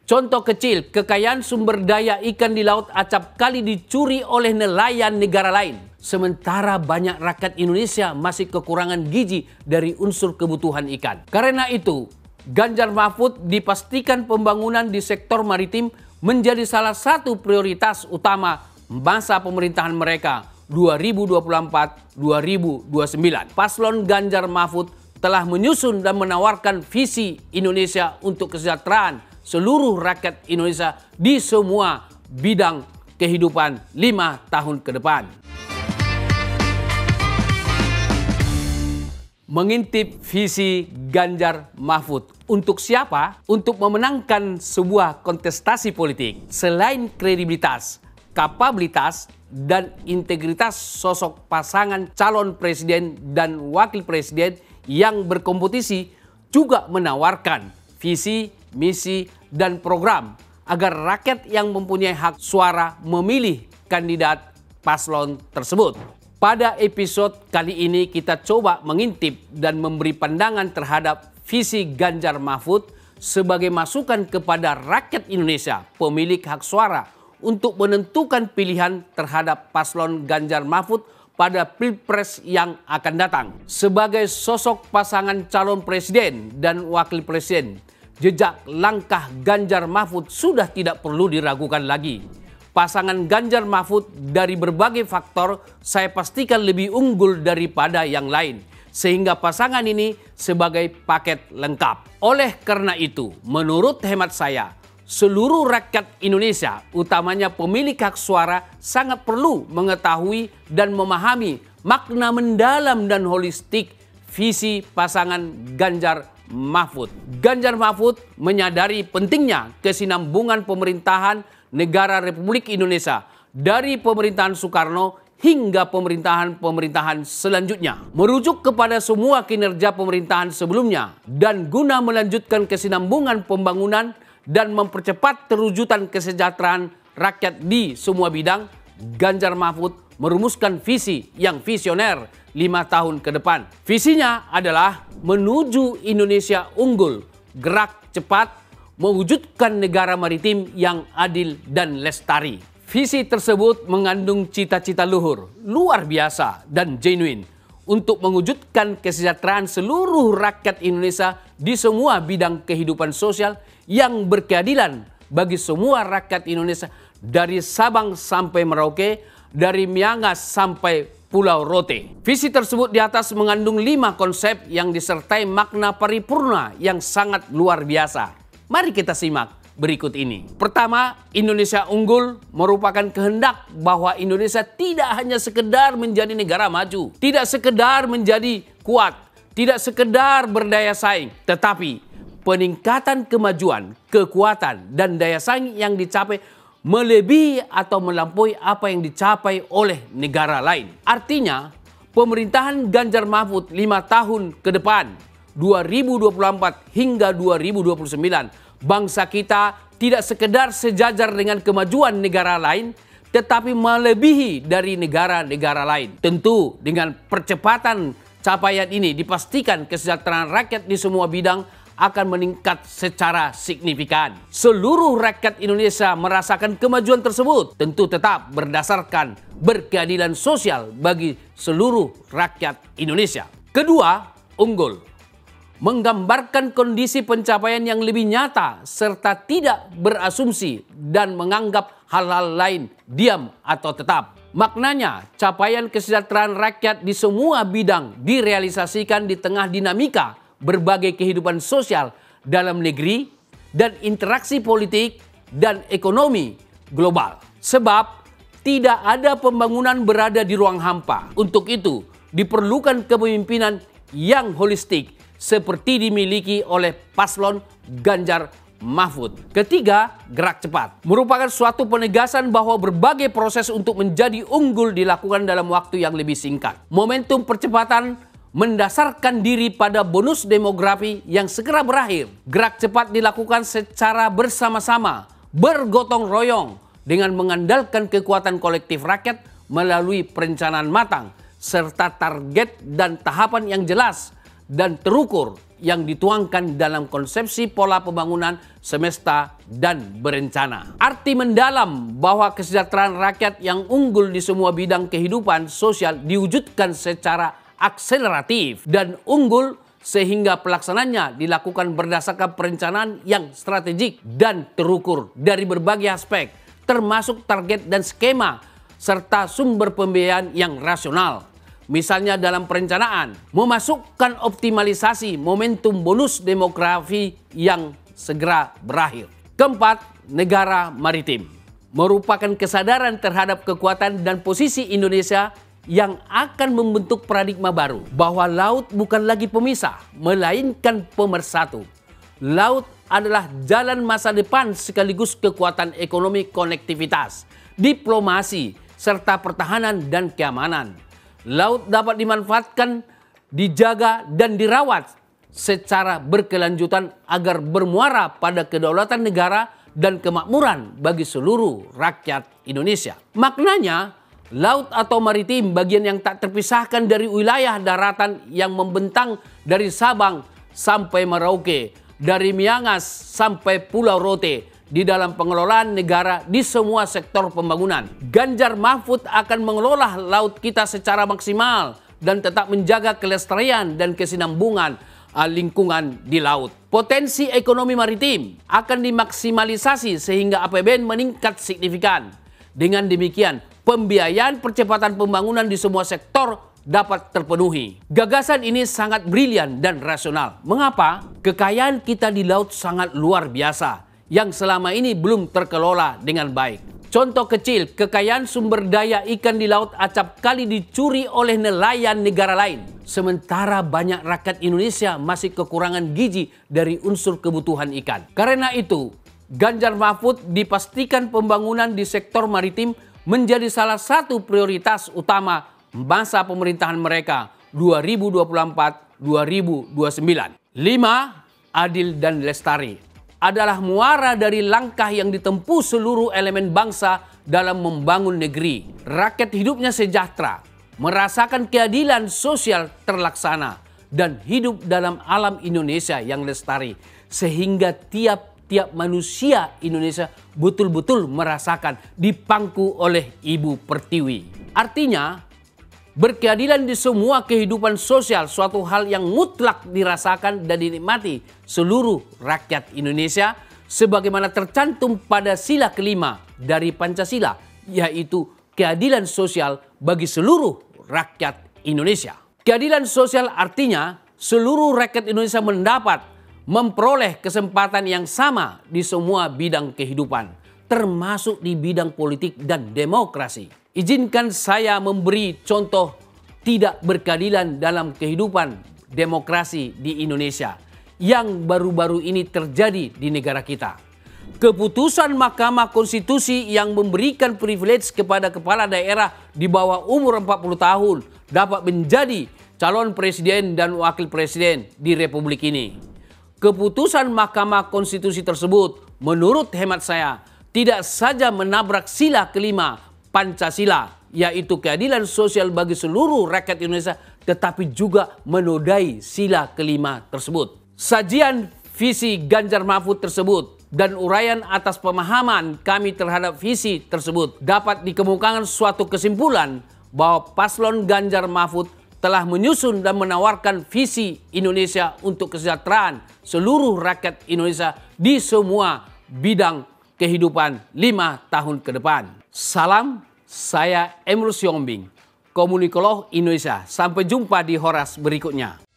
Contoh kecil, kekayaan sumber daya ikan di laut acap kali dicuri oleh nelayan negara lain. Sementara banyak rakyat Indonesia masih kekurangan gizi dari unsur kebutuhan ikan. Karena itu, Ganjar Mahfud dipastikan pembangunan di sektor maritim menjadi salah satu prioritas utama masa pemerintahan mereka 2024-2029. Paslon Ganjar Mahfud telah menyusun dan menawarkan visi Indonesia untuk kesejahteraan seluruh rakyat Indonesia di semua bidang kehidupan 5 tahun ke depan. Mengintip visi Ganjar Mahfud. Untuk siapa? Untuk memenangkan sebuah kontestasi politik. Selain kredibilitas, kapabilitas, dan integritas sosok pasangan calon presiden dan wakil presiden yang berkompetisi juga menawarkan visi, misi, dan program agar rakyat yang mempunyai hak suara memilih kandidat paslon tersebut. Pada episode kali ini kita coba mengintip dan memberi pandangan terhadap visi Ganjar Mahfud sebagai masukan kepada rakyat Indonesia pemilik hak suara untuk menentukan pilihan terhadap paslon Ganjar Mahfud pada Pilpres yang akan datang. Sebagai sosok pasangan calon presiden dan wakil presiden, jejak langkah Ganjar Mahfud sudah tidak perlu diragukan lagi. Pasangan Ganjar Mahfud dari berbagai faktor saya pastikan lebih unggul daripada yang lain. Sehingga pasangan ini sebagai paket lengkap. Oleh karena itu, menurut hemat saya, seluruh rakyat Indonesia, utamanya pemilik hak suara, sangat perlu mengetahui dan memahami makna mendalam dan holistik visi pasangan Ganjar Mahfud. Ganjar Mahfud menyadari pentingnya kesinambungan pemerintahan negara Republik Indonesia dari pemerintahan Soekarno hingga pemerintahan selanjutnya. Merujuk kepada semua kinerja pemerintahan sebelumnya dan guna melanjutkan kesinambungan pembangunan dan mempercepat terwujudan kesejahteraan rakyat di semua bidang, Ganjar Mahfud merumuskan visi yang visioner 5 tahun ke depan. Visinya adalah menuju Indonesia unggul, gerak cepat, mewujudkan negara maritim yang adil dan lestari. Visi tersebut mengandung cita-cita luhur, luar biasa dan genuine untuk mewujudkan kesejahteraan seluruh rakyat Indonesia di semua bidang kehidupan sosial yang berkeadilan bagi semua rakyat Indonesia dari Sabang sampai Merauke, dari Miangas sampai Pulau Rote. Visi tersebut di atas mengandung 5 konsep yang disertai makna paripurna yang sangat luar biasa. Mari kita simak berikut ini. Pertama, Indonesia unggul merupakan kehendak bahwa Indonesia tidak hanya sekedar menjadi negara maju, tidak sekedar menjadi kuat, tidak sekedar berdaya saing, tetapi peningkatan kemajuan, kekuatan, dan daya saing yang dicapai melebihi atau melampaui apa yang dicapai oleh negara lain. Artinya, pemerintahan Ganjar Mahfud 5 tahun ke depan 2024 hingga 2029, bangsa kita tidak sekedar sejajar dengan kemajuan negara lain, tetapi melebihi dari negara-negara lain. Tentu dengan percepatan capaian ini dipastikan kesejahteraan rakyat di semua bidang akan meningkat secara signifikan. Seluruh rakyat Indonesia merasakan kemajuan tersebut, tentu tetap berdasarkan berkeadilan sosial bagi seluruh rakyat Indonesia. Kedua, unggul menggambarkan kondisi pencapaian yang lebih nyata serta tidak berasumsi dan menganggap hal-hal lain diam atau tetap. Maknanya, capaian kesejahteraan rakyat di semua bidang direalisasikan di tengah dinamika berbagai kehidupan sosial dalam negeri dan interaksi politik dan ekonomi global. Sebab tidak ada pembangunan berada di ruang hampa. Untuk itu, diperlukan kepemimpinan yang holistik seperti dimiliki oleh paslon Ganjar Mahfud. Ketiga, gerak cepat. Merupakan suatu penegasan bahwa berbagai proses untuk menjadi unggul dilakukan dalam waktu yang lebih singkat. Momentum percepatan mendasarkan diri pada bonus demografi yang segera berakhir. Gerak cepat dilakukan secara bersama-sama, bergotong royong dengan mengandalkan kekuatan kolektif rakyat melalui perencanaan matang serta target dan tahapan yang jelas dan terukur yang dituangkan dalam konsepsi pola pembangunan semesta dan berencana. Arti mendalam bahwa kesejahteraan rakyat yang unggul di semua bidang kehidupan sosial diwujudkan secara akseleratif dan unggul sehingga pelaksananya dilakukan berdasarkan perencanaan yang strategik dan terukur dari berbagai aspek, termasuk target dan skema, serta sumber pembiayaan yang rasional. Misalnya dalam perencanaan, memasukkan optimalisasi momentum bonus demografi yang segera berakhir. Keempat, negara maritim. Merupakan kesadaran terhadap kekuatan dan posisi Indonesia yang akan membentuk paradigma baru. Bahwa laut bukan lagi pemisah, melainkan pemersatu. Laut adalah jalan masa depan sekaligus kekuatan ekonomi, konektivitas, diplomasi, serta pertahanan dan keamanan. Laut dapat dimanfaatkan, dijaga, dan dirawat secara berkelanjutan agar bermuara pada kedaulatan negara dan kemakmuran bagi seluruh rakyat Indonesia. Maknanya, laut atau maritim bagian yang tak terpisahkan dari wilayah daratan yang membentang dari Sabang sampai Merauke, dari Miangas sampai Pulau Rote, di dalam pengelolaan negara di semua sektor pembangunan. Ganjar Mahfud akan mengelola laut kita secara maksimal dan tetap menjaga kelestarian dan kesinambungan lingkungan di laut. Potensi ekonomi maritim akan dimaksimalisasi sehingga APBN meningkat signifikan. Dengan demikian, pembiayaan percepatan pembangunan di semua sektor dapat terpenuhi. Gagasan ini sangat brilian dan rasional. Mengapa? Kekayaan kita di laut sangat luar biasa, yang selama ini belum terkelola dengan baik. Contoh kecil, kekayaan sumber daya ikan di laut acap kali dicuri oleh nelayan negara lain. Sementara banyak rakyat Indonesia masih kekurangan gizi dari unsur kebutuhan ikan. Karena itu, Ganjar Mahfud dipastikan pembangunan di sektor maritim menjadi salah satu prioritas utama masa pemerintahan mereka 2024-2029. 5. Adil dan lestari adalah muara dari langkah yang ditempuh seluruh elemen bangsa dalam membangun negeri. Rakyat hidupnya sejahtera, merasakan keadilan sosial terlaksana, dan hidup dalam alam Indonesia yang lestari. Sehingga tiap manusia Indonesia betul-betul merasakan dipangku oleh Ibu Pertiwi. Artinya, berkeadilan di semua kehidupan sosial suatu hal yang mutlak dirasakan dan dinikmati seluruh rakyat Indonesia sebagaimana tercantum pada sila kelima dari Pancasila, yaitu keadilan sosial bagi seluruh rakyat Indonesia. Keadilan sosial artinya seluruh rakyat Indonesia memperoleh kesempatan yang sama di semua bidang kehidupan, termasuk di bidang politik dan demokrasi. Izinkan saya memberi contoh tidak berkeadilan dalam kehidupan demokrasi di Indonesia yang baru-baru ini terjadi di negara kita. Keputusan Mahkamah Konstitusi yang memberikan privilege kepada kepala daerah di bawah umur 40 tahun dapat menjadi calon presiden dan wakil presiden di Republik ini. Keputusan Mahkamah Konstitusi tersebut menurut hemat saya tidak saja menabrak sila kelima Pancasila, yaitu keadilan sosial bagi seluruh rakyat Indonesia, tetapi juga menodai sila kelima tersebut. Sajian visi Ganjar Mahfud tersebut dan uraian atas pemahaman kami terhadap visi tersebut dapat dikemukakan suatu kesimpulan bahwa paslon Ganjar Mahfud telah menyusun dan menawarkan visi Indonesia untuk kesejahteraan seluruh rakyat Indonesia di semua bidang kehidupan 5 tahun ke depan. Salam, saya Emrus Yombing, komunikolog Indonesia. Sampai jumpa di Horas berikutnya.